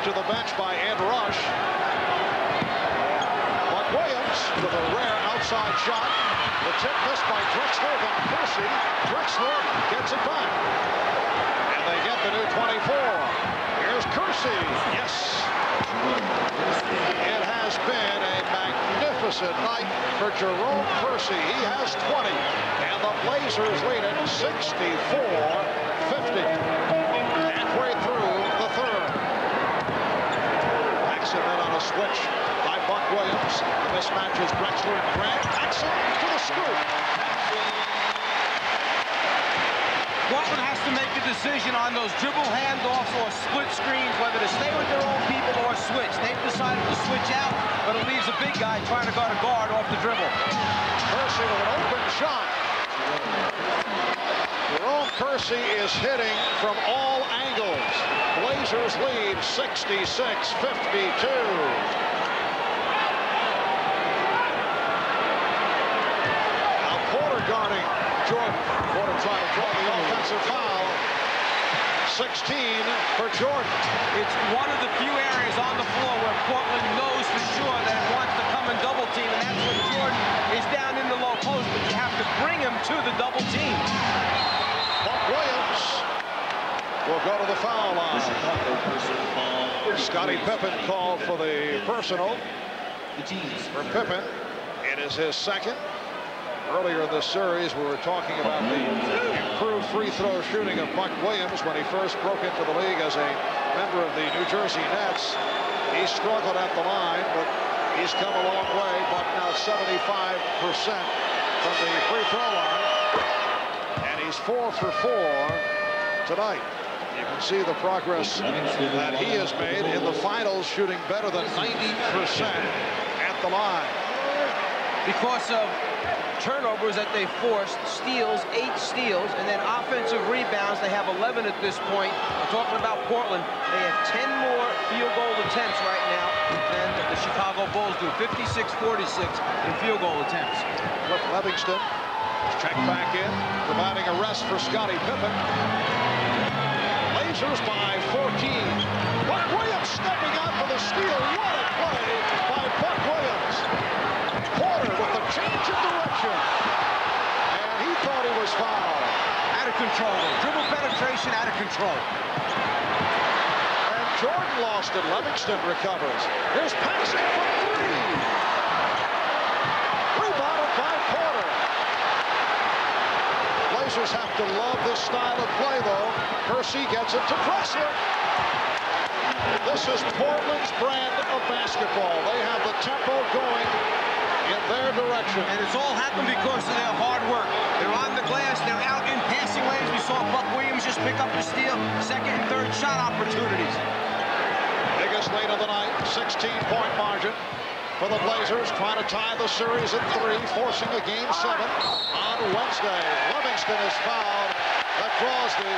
to the bench by Ed Rush. Buck Williams with a rare outside shot. The tip missed by Drexler, then Kersey. Drexler gets it back. And they get the new 24. Here's Kersey. Yes. It has been a magnificent night for Jerome Kersey. He has 20. And the Blazers lead it 64-50. Halfway through the third. Paxson in on a switch by Buck Williams. The mismatch is Drexler and Grant. Paxson to the scoop. Portland has to make a decision on those dribble handoffs or split screens, whether to stay with their own people or switch. They've decided to switch out, but it leaves a big guy trying to guard a guard off the dribble. Kersey with an open shot. Jerome Kersey is hitting from all angles. Blazers lead 66-52. Guarding Jordan. Porter trying to draw the offensive foul. 16 for Jordan. It's one of the few areas on the floor where Portland knows for sure that it wants to come and double team, and that's when Jordan is down in the low post, but you have to bring him to the double team. Buck Williams will go to the foul line. Scottie Pippen called for the personal. For Pippen, it is his second. Earlier in this series, we were talking about the improved free throw shooting of Buck Williams when he first broke into the league as a member of the New Jersey Nets. He struggled at the line, but he's come a long way. Buck now 75% from the free throw line. And he's 4 for 4 tonight. You can see the progress that he has made in the finals, shooting better than 90% at the line. Because of turnovers that they forced, steals, 8 steals, and then offensive rebounds. They have 11 at this point. We're talking about Portland. They have 10 more field goal attempts right now than the Chicago Bulls do. 56-46 in field goal attempts. Cliff Livingston checked back in, providing a rest for Scottie Pippen. Blazers by 14. Buck Williams stepping out for the steal. What a play by Buck Williams. Porter with the change of direction. And he thought he was fouled. Out of control. Dribble penetration out of control. And Jordan lost it. Livingston recovers. Here's Paxson for 3. Rebounded by Porter. Blazers have to love this style of play, though. Kersey gets it to Drexler. This is Portland's brand of basketball. They have the tempo going in their direction. And it's all happened because of their hard work. They're on the glass, they're out in passing lanes. We saw Buck Williams just pick up the steal, second and third shot opportunities. Biggest lead of the night, 16-point margin for the Blazers, trying to tie the series at 3, forcing a game 7 on Wednesday. Livingston is fouled. That draws the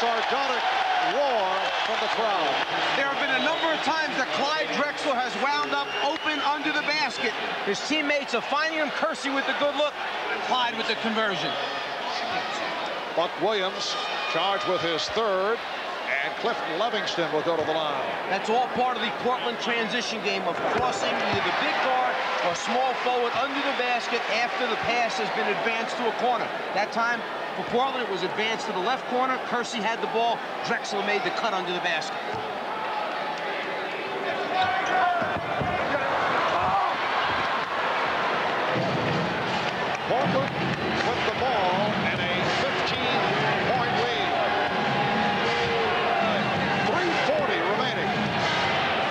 sardonic roar from the crowd. There have been a number of times that Clyde Drexler has wound up open under the basket. His teammates are finding him. Kersey with the good look, Clyde with the conversion. Buck Williams charged with his third, and Cliff Livingston will go to the line. That's all part of the Portland transition game of crossing either the big guard or small forward under the basket after the pass has been advanced to a corner. That time, for Portland, it was advanced to the left corner. Kersey had the ball. Drexler made the cut under the basket. Portland with the ball and a 15-point lead. 3:40 remaining.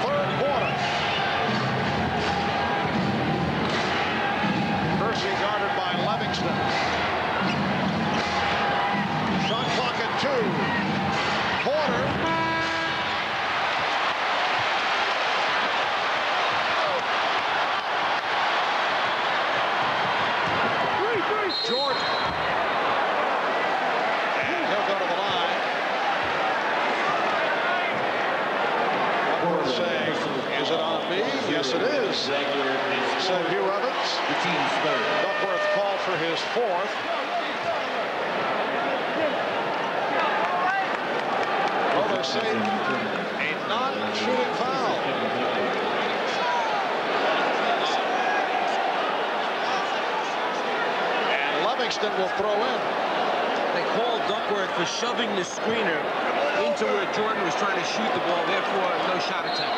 Third quarter. Kersey guarded by Livingston. Shot clock at 2. Porter. Jordan. And he'll go to the line. Duckworth saying, is it on me? Yes, it is, said Hugh Evans. Duckworth called for his 4th. Well, they're saying a non-shooting Livingston will throw in. They called Duckworth for shoving the screener into where Jordan was trying to shoot the ball, therefore no shot attempt.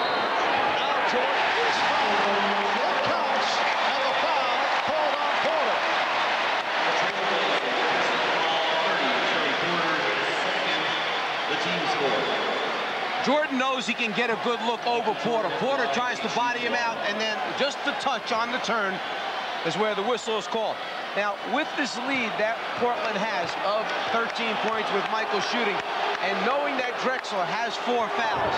Now Jordan is fouled. It counts, and the foul called on Porter. The team score. Jordan knows he can get a good look over Porter. Porter tries to body him out, and then just the touch on the turn is where the whistle is called. Now, with this lead that Portland has of 13 points with Michael shooting, and knowing that Drexler has 4 fouls,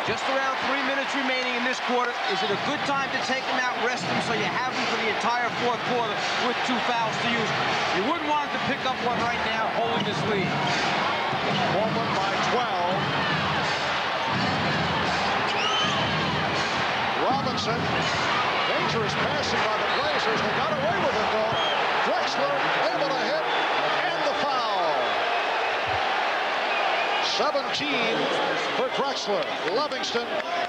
just around 3 minutes remaining in this quarter, is it a good time to take him out, rest him, so you have him for the entire 4th quarter with 2 fouls to use? You wouldn't want him to pick up one right now, holding this lead. Portland by 12. Robinson, dangerous passing by the Blazers. They got away with it, though. Drexler able to hit, and the foul. 17 for Drexler. Livingston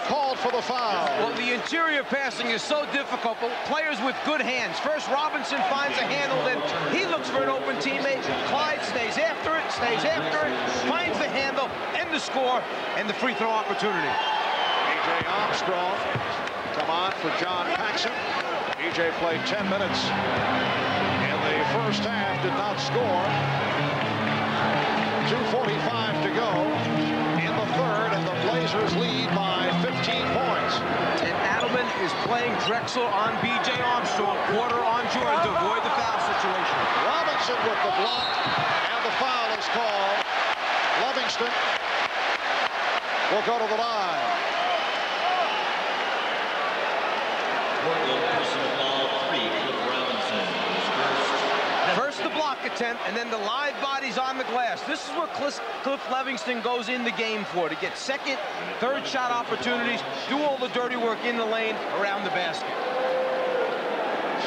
called for the foul. Well, the interior passing is so difficult, but players with good hands. First, Robinson finds a handle, then he looks for an open teammate. Clyde stays after it, finds the handle, and the score, and the free throw opportunity. E.J. Armstrong come on for John Paxson. E.J. played 10 minutes in the first half, did not score. 2:45 to go in the third, and the Blazers lead by 15 points. And Adelman is playing Drexler on B.J. Armstrong, Porter on Jordan to avoid the foul situation. Robinson with the block, and the foul is called. Livingston will go to the line. Portland personal foul 3, Cliff Robinson is first. First the block attempt, and then the live bodies on the glass. This is what Cliff Livingston goes in the game for, to get second, third shot opportunities, do all the dirty work in the lane around the basket.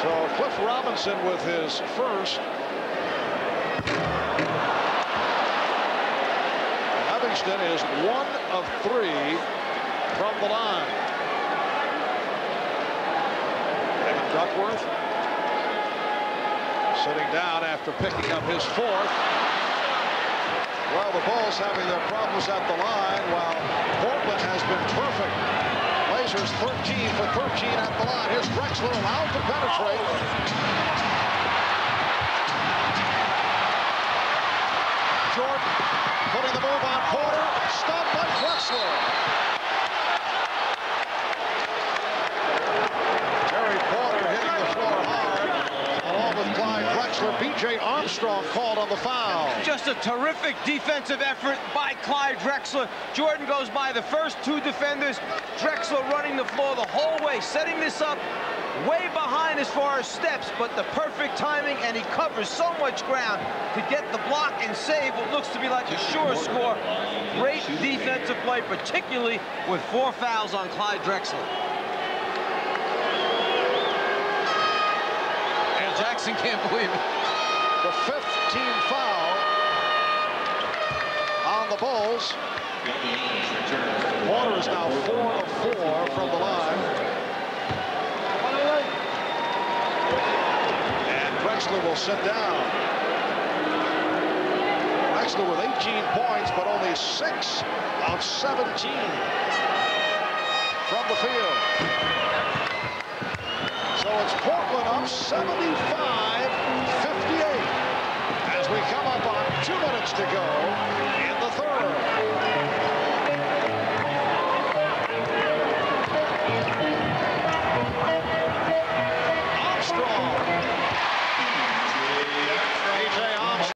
So Cliff Robinson with his first. Livingston is 1 of 3 from the line. Evan Duckworth sitting down after picking up his 4th. Well, the Bulls having their problems at the line, while Portland has been perfect. Blazers 13 for 13 at the line. Here's Drexler allowed to penetrate. Jordan putting the move on Porter. Stopped by Drexler. Terry Porter hitting the floor hard, along with Clyde Drexler. B.J. Armstrong called on the foul. Just a terrific defensive effort by Clyde Drexler. Jordan goes by the first 2 defenders. Drexler running the floor the whole way, setting this up way behind as far as steps, but the perfect timing, and he covers so much ground to get the block and save what looks to be like a sure score. Great defensive play, particularly with 4 fouls on Clyde Drexler. And Jackson can't believe it. The 5th team foul on the Bulls. Porter is now 4 of 4 from the line. And Drexler will sit down. Drexler with 18 points, but only 6 of 17 from the field. So it's Portland up 75-58 as we come up on 2 minutes to go